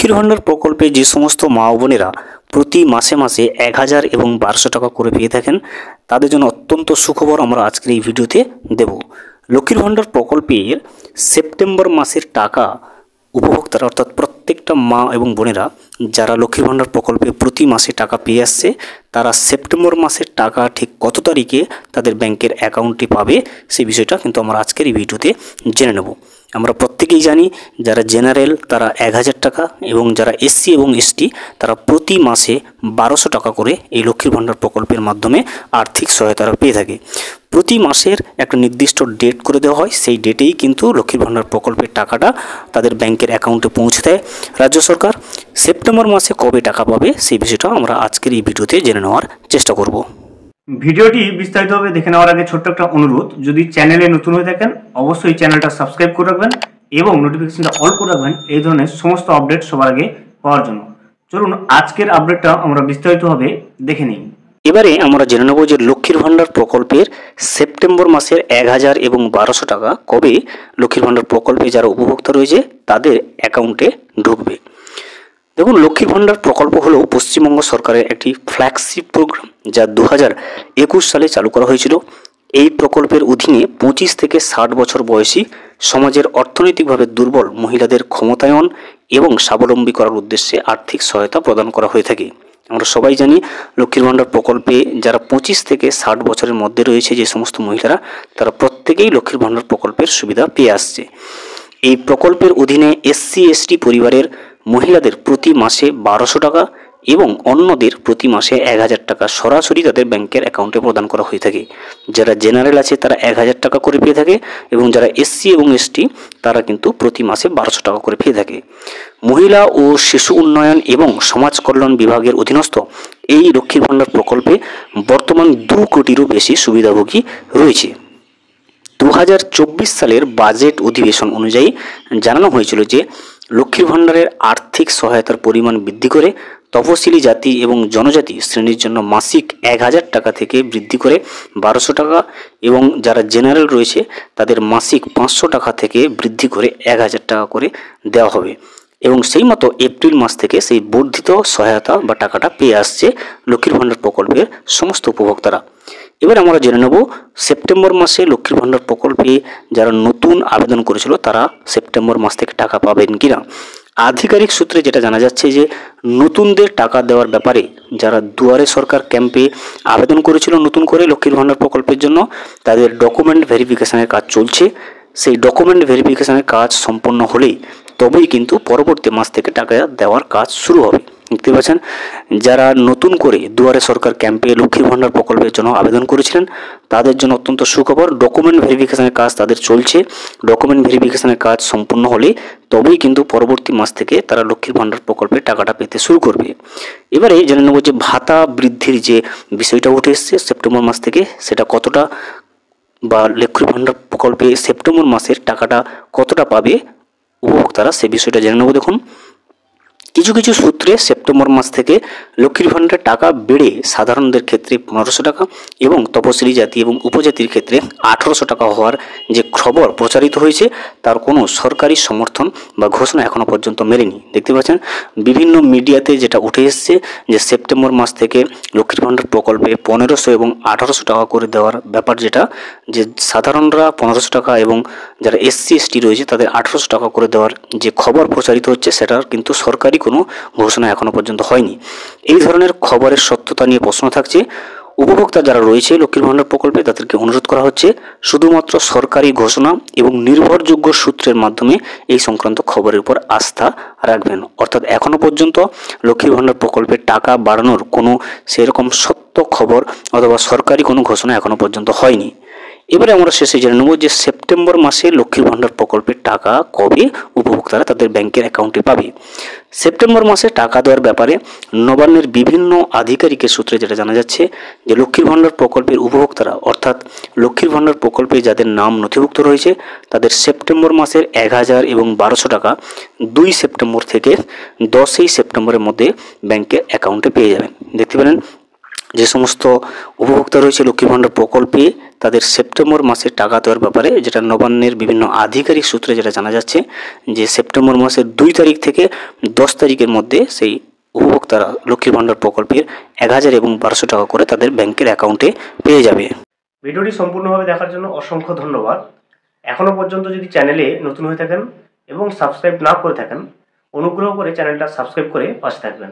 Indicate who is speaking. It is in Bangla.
Speaker 1: লক্ষ্মীর ভাণ্ডার প্রকল্পে যে সমস্ত মা ও বোনেরা প্রতি মাসে মাসে 1000 এবং 1200 টাকা করে পেয়ে থাকেন, তাদের জন্য অত্যন্ত সুখবর আমরা আজকের এই ভিডিওতে দেব। লক্ষ্মীর ভাণ্ডার প্রকল্পের সেপ্টেম্বর মাসের টাকা উপভোক্তারা অর্থাৎ প্রত্যেকটা মা এবং বোনেরা যারা লক্ষ্মীর ভাণ্ডার প্রকল্পে প্রতি মাসে টাকা পেয়ে আসছে, তারা সেপ্টেম্বর মাসের টাকা ঠিক কত তারিখে তাদের ব্যাংকের অ্যাকাউন্টে পাবে সেই বিষয়টা কিন্তু আমরা আজকের এই ভিডিওতে জেনে নেব। আমরা প্রত্যেকেই জানি যারা জেনারেল তারা 1000 টাকা এবং যারা এসসি এবং এসটি তারা প্রতি মাসে 1200 টাকা করে এই লক্ষ্মীর ভাণ্ডার প্রকল্পের মাধ্যমে আর্থিক সহায়তা পেয়ে থাকে। প্রতি মাসের একটা নির্দিষ্ট ডেট করে দেওয়া হয়, সেই ডেটেই কিন্তু লক্ষ্মীর ভাণ্ডার প্রকল্পের টাকাটা তাদের ব্যাংকের অ্যাকাউন্টে পৌঁছে দেয় রাজ্য সরকার। সেপ্টেম্বর মাসে কবে টাকা পাবে সেই বিষয়টা আমরা আজকের এই ভিডিওতে জেনে নেওয়ার চেষ্টা করব।
Speaker 2: ভিডিওটি বিস্তারিতভাবে দেখে নেওয়ার আগে ছোট্ট একটা অনুরোধ, যদি চ্যানেলে নতুন হয়ে থাকেন অবশ্যই চ্যানেলটা সাবস্ক্রাইব করে রাখবেন এবং নোটিফিকেশনটা অল করে রাখবেন এই ধরনের সমস্ত আপডেট সবার আগে পাওয়ার জন্য। চলুন আজকের আপডেটটা আমরা বিস্তারিতভাবে দেখে নিই।
Speaker 1: এবারে আমরা জেনে নেব যে লক্ষ্মীর ভাণ্ডার প্রকল্পের সেপ্টেম্বর মাসের 1000 এবং 1200 টাকা কবে লক্ষ্মীর ভাণ্ডার প্রকল্পে যারা উপভোক্তা রয়েছে তাদের অ্যাকাউন্টে ঢুকবে। দেখুন, লক্ষ্মীর ভাণ্ডার প্রকল্প হলো পশ্চিমবঙ্গ সরকারের একটি ফ্ল্যাগশিপ প্রোগ্রাম যা 2021 সালে চালু করা হয়েছিল। এই প্রকল্পের অধীনে 25 থেকে 60 বছর বয়সী সমাজের অর্থনৈতিকভাবে দুর্বল মহিলাদের ক্ষমতায়ন এবং স্বাবলম্বী করার উদ্দেশ্যে আর্থিক সহায়তা প্রদান করা হয়ে থাকে। আমরা সবাই জানি লক্ষ্মীর ভাণ্ডার প্রকল্পে যারা 25 থেকে 60 বছরের মধ্যে রয়েছে যে সমস্ত মহিলারা, তারা প্রত্যেকেই লক্ষ্মীর ভাণ্ডার প্রকল্পের সুবিধা পেয়ে আসছে। এই প্রকল্পের অধীনে এসসি এসটি পরিবারের মহিলাদের প্রতি মাসে 1200 টাকা এবং অন্যদের প্রতি মাসে 1000 টাকা সরাসরি তাদের ব্যাংকের অ্যাকাউন্টে প্রদান করা হয়ে থাকে। যারা জেনারেল আছে তারা 1000 টাকা করে পেয়ে থাকে এবং যারা এসসি এবং এসটি তারা কিন্তু প্রতি মাসে 1200 টাকা করে পেয়ে থাকে। মহিলা ও শিশু উন্নয়ন এবং সমাজ কল্যাণ বিভাগের অধীনস্থ এই লক্ষ্মীর ভাণ্ডার প্রকল্পে বর্তমান 2 কোটিরও বেশি সুবিধাভোগী রয়েছে। 2024 সালের বাজেট অধিবেশন অনুযায়ী জানানো হয়েছিল যে লক্ষ্মীর ভাণ্ডারের আর্থিক সহায়তার পরিমাণ বৃদ্ধি করে তফসিলি জাতি এবং জনজাতি শ্রেণীর জন্য মাসিক 1000 টাকা থেকে বৃদ্ধি করে 1200 টাকা এবং যারা জেনারেল রয়েছে তাদের মাসিক 500 টাকা থেকে বৃদ্ধি করে 1000 টাকা করে দেওয়া হবে এবং সেই মতো এপ্রিল মাস থেকে সেই বর্ধিত সহায়তা বা টাকাটা পেয়ে আসছে লক্ষ্মীর ভাণ্ডার প্রকল্পের সমস্ত উপভোক্তারা। এবার আমরা জেনে নেব সেপ্টেম্বর মাসে লক্ষ্মীর ভাণ্ডার প্রকল্পে যারা নতুন আবেদন করেছিল তারা সেপ্টেম্বর মাস থেকে টাকা পাবেন কিনা। আধিকারিক সূত্রে যেটা জানা যাচ্ছে যে নতুনদের টাকা দেওয়ার ব্যাপারে যারা দুয়ারে সরকার ক্যাম্পে আবেদন করেছিল নতুন করে লক্ষ্মীর ভাণ্ডার প্রকল্পের জন্য, তাদের ডকুমেন্ট ভেরিফিকেশনের কাজ চলছে। সেই ডকুমেন্ট ভেরিফিকেশনের কাজ সম্পন্ন হলেই তবেই কিন্তু পরবর্তী মাস থেকে টাকা দেওয়ার কাজ শুরু হবে। দেখতে পাচ্ছেন, যারা নতুন করে দুয়ারে সরকার ক্যাম্পে লক্ষ্মীর ভাণ্ডার প্রকল্পের জন্য আবেদন করেছিলেন তাদের জন্য অত্যন্ত সুখবর। ডকুমেন্ট ভেরিফিকেশনের কাজ তাদের চলছে। ডকুমেন্ট ভেরিফিকেশনের কাজ সম্পূর্ণ হলে তবেই কিন্তু পরবর্তী মাস থেকে তারা লক্ষ্মীর ভাণ্ডার প্রকল্পের টাকাটা পেতে শুরু করবে। এবারে জেনে নেব যে ভাতা বৃদ্ধির যে বিষয়টা উঠে এসছে সেপ্টেম্বর মাস থেকে, সেটা কতটা বা লক্ষ্মীর ভাণ্ডার প্রকল্পে সেপ্টেম্বর মাসের টাকাটা কতটা পাবে উপভোক্তারা সে বিষয়টা জেনে নেব। দেখুন, কিছু কিছু সূত্রে সেপ্টেম্বর মাস থেকে লক্ষ্মীর ভাণ্ডারের টাকা বেড়ে সাধারণদের ক্ষেত্রে 1500 টাকা এবং তপশিলি জাতি এবং উপজাতির ক্ষেত্রে 1800 টাকা হওয়ার যে খবর প্রচারিত হয়েছে তার কোনো সরকারি সমর্থন বা ঘোষণা এখনও পর্যন্ত মেলেনি। দেখতে পাচ্ছেন বিভিন্ন মিডিয়াতে যেটা উঠে এসছে যে সেপ্টেম্বর মাস থেকে লক্ষ্মীর ভাণ্ডার প্রকল্পে 1500 এবং 1800 টাকা করে দেওয়ার ব্যাপার, যেটা যে সাধারণরা 1500 টাকা এবং যারা এসসি এসটি রয়েছে তাদের 1800 টাকা করে দেওয়ার যে খবর প্রচারিত হচ্ছে সেটার কিন্তু সরকারি কোনো ঘোষণা এখনো পর্যন্ত হয়নি। এই ধরনের খবরের সত্যতা নিয়ে প্রশ্ন থাকছে। উপভোক্তা যারা রয়েছে লক্ষ্মীর ভাণ্ডার প্রকল্পে তাদেরকে অনুরোধ করা হচ্ছে শুধুমাত্র সরকারি ঘোষণা এবং নির্ভরযোগ্য সূত্রের মাধ্যমে এই সংক্রান্ত খবরের উপর আস্থা রাখবেন। অর্থাৎ এখনো পর্যন্ত লক্ষ্মীর ভাণ্ডার প্রকল্পের টাকা বাড়ানোর কোনো সেরকম সত্য খবর অথবা সরকারি কোনো ঘোষণা এখনো পর্যন্ত হয়নি। এবারে আমরা শেষে জেনে নেব যে সেপ্টেম্বর মাসে লক্ষ্মীর ভাণ্ডার প্রকল্পের টাকা কবে উপভোক্তারা তাদের ব্যাংকের অ্যাকাউন্টে পাবে। সেপ্টেম্বর মাসে টাকা দেওয়ার ব্যাপারে নবান্নের বিভিন্ন আধিকারিকের সূত্রে যেটা জানা যাচ্ছে যে লক্ষ্মীর ভাণ্ডার প্রকল্পের উপভোক্তারা অর্থাৎ লক্ষ্মীর ভাণ্ডার প্রকল্পে যাদের নাম নথিভুক্ত রয়েছে তাদের সেপ্টেম্বর মাসের 1000 এবং 1200 টাকা 2 সেপ্টেম্বর থেকে 10ই সেপ্টেম্বরের মধ্যে ব্যাংকের অ্যাকাউন্টে পেয়ে যাবেন। দেখতে পেলেন যে সমস্ত উপভোক্তা রয়েছে লক্ষ্মীর ভাণ্ডার প্রকল্পে তাদের সেপ্টেম্বর মাসে টাকা দেওয়ার ব্যাপারে, যেটা নবান্নের বিভিন্ন আধিকারিক সূত্রে যেটা জানা যাচ্ছে যে সেপ্টেম্বর মাসের 2 তারিখ থেকে 10 তারিখের মধ্যে সেই উপভোক্তারা লক্ষ্মীর ভাণ্ডার প্রকল্পের 1000 এবং 1200 টাকা করে তাদের ব্যাংকের অ্যাকাউন্টে পেয়ে যাবে।
Speaker 2: ভিডিওটি সম্পূর্ণভাবে দেখার জন্য অসংখ্য ধন্যবাদ। এখনও পর্যন্ত যদি চ্যানেলে নতুন হয়ে থাকেন এবং সাবস্ক্রাইব না করে থাকেন, অনুগ্রহ করে চ্যানেলটা সাবস্ক্রাইব করে পাশে থাকবেন।